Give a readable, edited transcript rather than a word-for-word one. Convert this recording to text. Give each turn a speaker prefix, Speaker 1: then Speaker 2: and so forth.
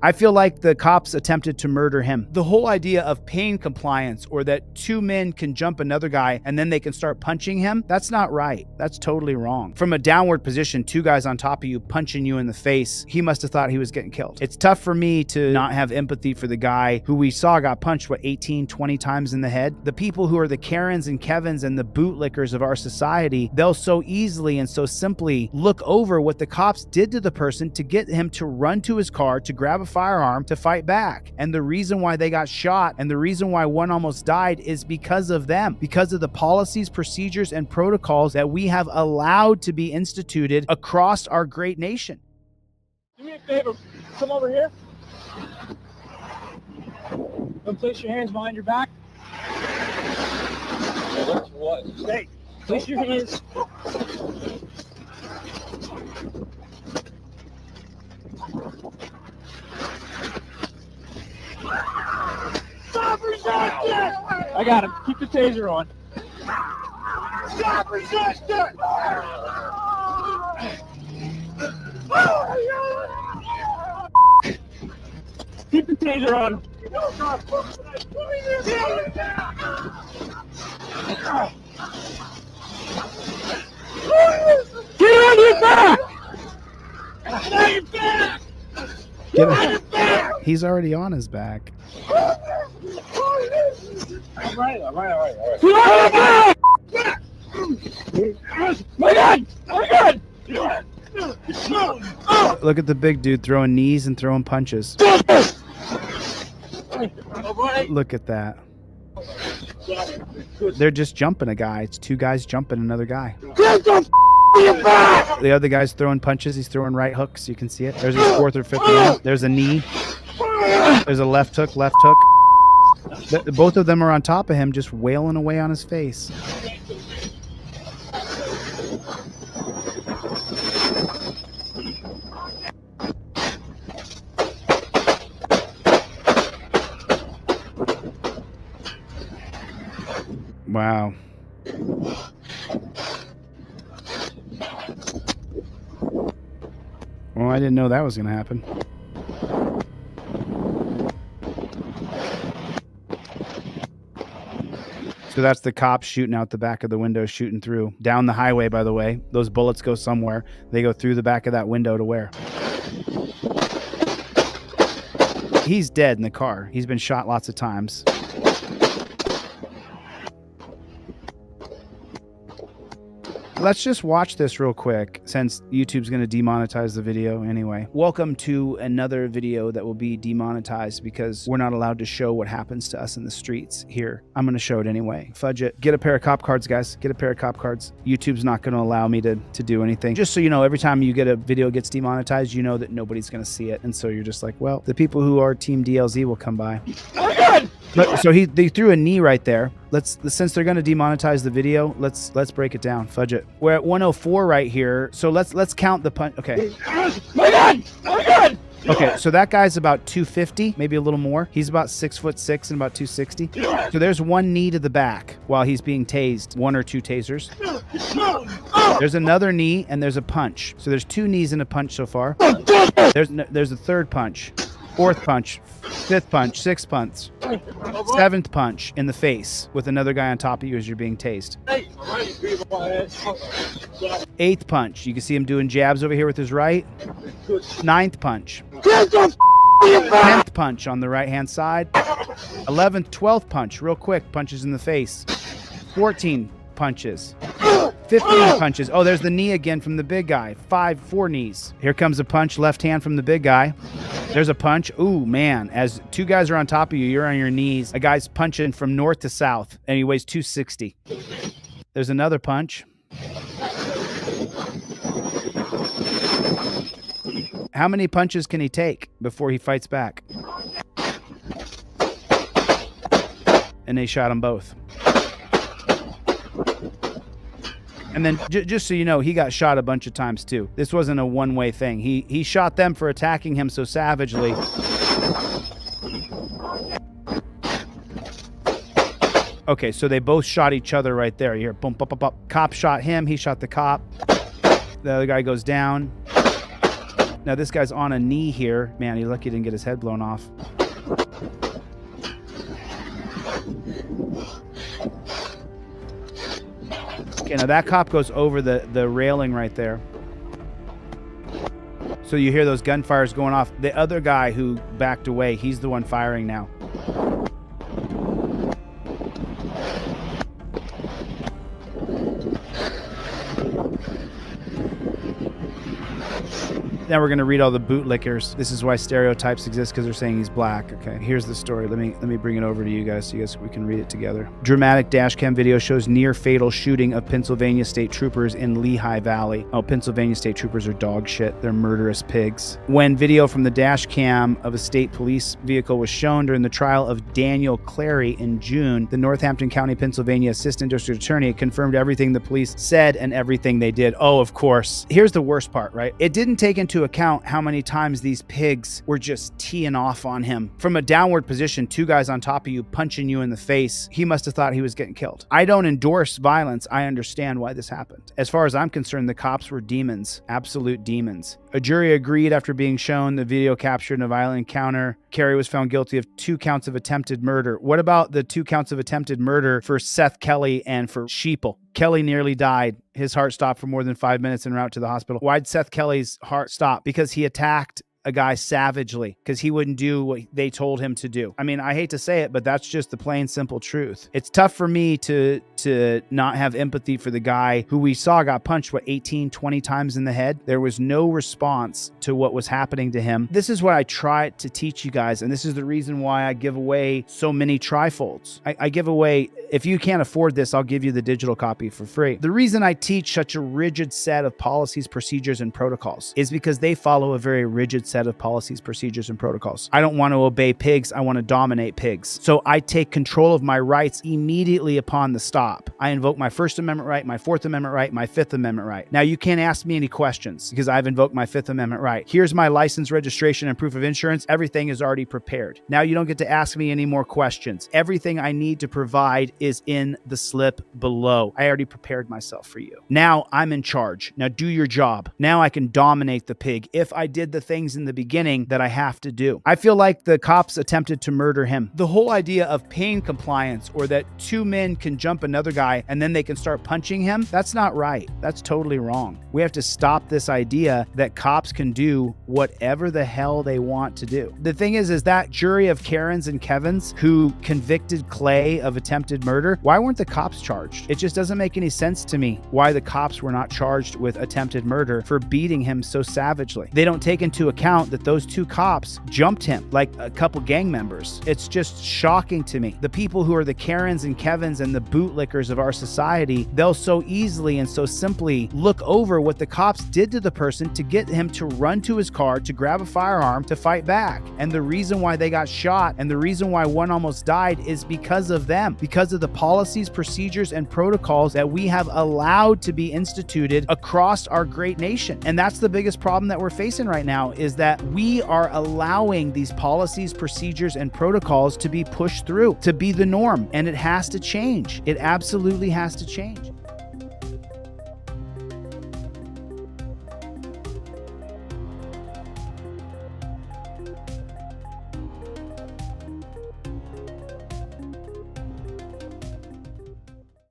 Speaker 1: I feel like the cops attempted to murder him. The whole idea of pain compliance, or that two men can jump another guy and then they can start punching him, that's not right. That's totally wrong. From a downward position, two guys on top of you punching you in the face, he must have thought he was getting killed. It's tough for me to not have empathy for the guy who we saw got punched, 18, 20 times in the head. The people who are the Karens and Kevins and the bootlickers of our society, they'll so easily and so simply look over what the cops did to the person to get him to run to his car, to grab a firearm, to fight back. And the reason why they got shot and the reason why one almost died is because of them, because of the policies, procedures, and protocols that we have allowed to be instituted across our great nation.
Speaker 2: Do me a favor, come over here. And place your hands behind your back. What? Hey, place your hands. Stop resisting! I got him. Keep the taser on. Stop resisting! Keep the taser on. Get on your back! Get on your back!
Speaker 1: Get on back! He's already on his back.
Speaker 2: All right. Get on your back! My God! My God!
Speaker 1: Look at the big dude throwing knees and throwing punches. Look at that. They're just jumping a guy. It's two guys jumping another guy. The other guy's throwing punches. He's throwing right hooks. You can see it. There's his fourth or fifth one. There's a knee. There's a left hook, left hook. Both of them are on top of him, just wailing away on his face. Wow. Well, I didn't know that was going to happen. So that's the cops shooting out the back of the window, shooting through. Down the highway, by the way. Those bullets go somewhere. They go through the back of that window to where? He's dead in the car. He's been shot lots of times. Let's just watch this real quick since YouTube's going to demonetize the video anyway. Welcome to another video that will be demonetized because we're not allowed to show what happens to us in the streets here. I'm going to show it anyway. Fudge it. Get a pair of cop cards, guys. Get a pair of cop cards. YouTube's not going to allow me to do anything. Just so you know, every time you get a video gets demonetized, you know that nobody's going to see it. And so you're just like, well, the people who are Team DLZ will come by. But, so they threw a knee right there. Since they're going to demonetize the video, let's break it down. Fudge it. We're at 104 right here. So let's count the punch. Okay.
Speaker 2: My God! My God!
Speaker 1: Okay, so that guy's about 250, maybe a little more. He's about 6'6" and about 260. So there's one knee to the back while he's being tased. One or two tasers. There's another knee and there's a punch. So there's two knees and a punch so far. There's a third punch. Fourth punch, fifth punch, sixth punch, seventh punch in the face with another guy on top of you as you're being tased. Eighth punch, you can see him doing jabs over here with his right. Ninth punch. 10th punch on the right hand side. 11th, 12th punch, real quick, punches in the face. 14 punches. 15 punches. Oh, there's the knee again from the big guy. 4 knees. Here comes a punch, left hand from the big guy. There's a punch. Ooh, man. As two guys are on top of you, you're on your knees. A guy's punching from north to south, and he weighs 260. There's another punch. How many punches can he take before he fights back? And they shot him both. And then just so you know, he got shot a bunch of times too. This wasn't a one-way thing. He shot them for attacking him so savagely. Okay, so they both shot each other right there. You hear boom, boom, boom, boom. Cop shot him. He shot the cop. The other guy goes down. Now this guy's on a knee here. Man, he's lucky he didn't get his head blown off. Okay, now that cop goes over the railing right there. So you hear those gunfires going off. The other guy who backed away, he's the one firing now. Now we're going to read all the bootlickers. This is why stereotypes exist, because they're saying he's black. Okay, here's the story. Let me bring it over to you guys so we can read it together. Dramatic dash cam video shows near fatal shooting of Pennsylvania state troopers in Lehigh Valley. Oh, Pennsylvania state troopers are dog shit. They're murderous pigs. When video from the dash cam of a state police vehicle was shown during the trial of Daniel Clary in June, the Northampton County, Pennsylvania Assistant District Attorney confirmed everything the police said and everything they did. Oh, of course. Here's the worst part, right? It didn't take into account how many times these pigs were just teeing off on him. From a downward position, two guys on top of you punching you in the face, he must have thought he was getting killed. I don't endorse violence. I understand why this happened. As far as I'm concerned, the cops were demons, absolute demons. A jury agreed after being shown the video captured in a violent encounter. Carey was found guilty of 2 counts of attempted murder. What about the 2 counts of attempted murder for Seth Kelly and for Sheeple? Kelly nearly died. His heart stopped for more than 5 minutes en route to the hospital. Why'd Seth Kelly's heart stop? Because he attacked a guy savagely, because he wouldn't do what they told him to do. I mean, I hate to say it, but that's just the plain simple truth. It's tough for me to not have empathy for the guy who we saw got punched, 18, 20 times in the head. There was no response to what was happening to him. This is what I try to teach you guys, and this is the reason why I give away so many trifolds. I give away, if you can't afford this, I'll give you the digital copy for free. The reason I teach such a rigid set of policies, procedures, and protocols is because they follow a very rigid set of policies, procedures, and protocols. I don't want to obey pigs. I want to dominate pigs. So I take control of my rights immediately upon the stop. I invoke my First Amendment right, my Fourth Amendment right, my Fifth Amendment right. Now you can't ask me any questions because I've invoked my Fifth Amendment right. Here's my license, registration, and proof of insurance. Everything is already prepared. Now you don't get to ask me any more questions. Everything I need to provide is in the slip below. I already prepared myself for you. Now I'm in charge. Now do your job. Now I can dominate the pig if I did the things in the beginning that I have to do. I feel like the cops attempted to murder him. The whole idea of pain compliance, or that 2 men can jump another guy and then they can start punching him, that's not right. That's totally wrong. We have to stop this idea that cops can do whatever the hell they want to do. The thing is that jury of Karens and Kevins who convicted Clay of attempted murder, why weren't the cops charged? It just doesn't make any sense to me why the cops were not charged with attempted murder for beating him so savagely. They don't take into account that those 2 cops jumped him like a couple gang members. It's just shocking to me. The people who are the Karens and Kevins and the bootlickers of our society, they'll so easily and so simply look over what the cops did to the person to get him to run to his car, to grab a firearm, to fight back. And the reason why they got shot and the reason why one almost died is because of them, because of the policies, procedures, and protocols that we have allowed to be instituted across our great nation. And that's the biggest problem that we're facing right now, is that we are allowing these policies, procedures, and protocols to be pushed through, to be the norm. And it has to change. It absolutely has to change.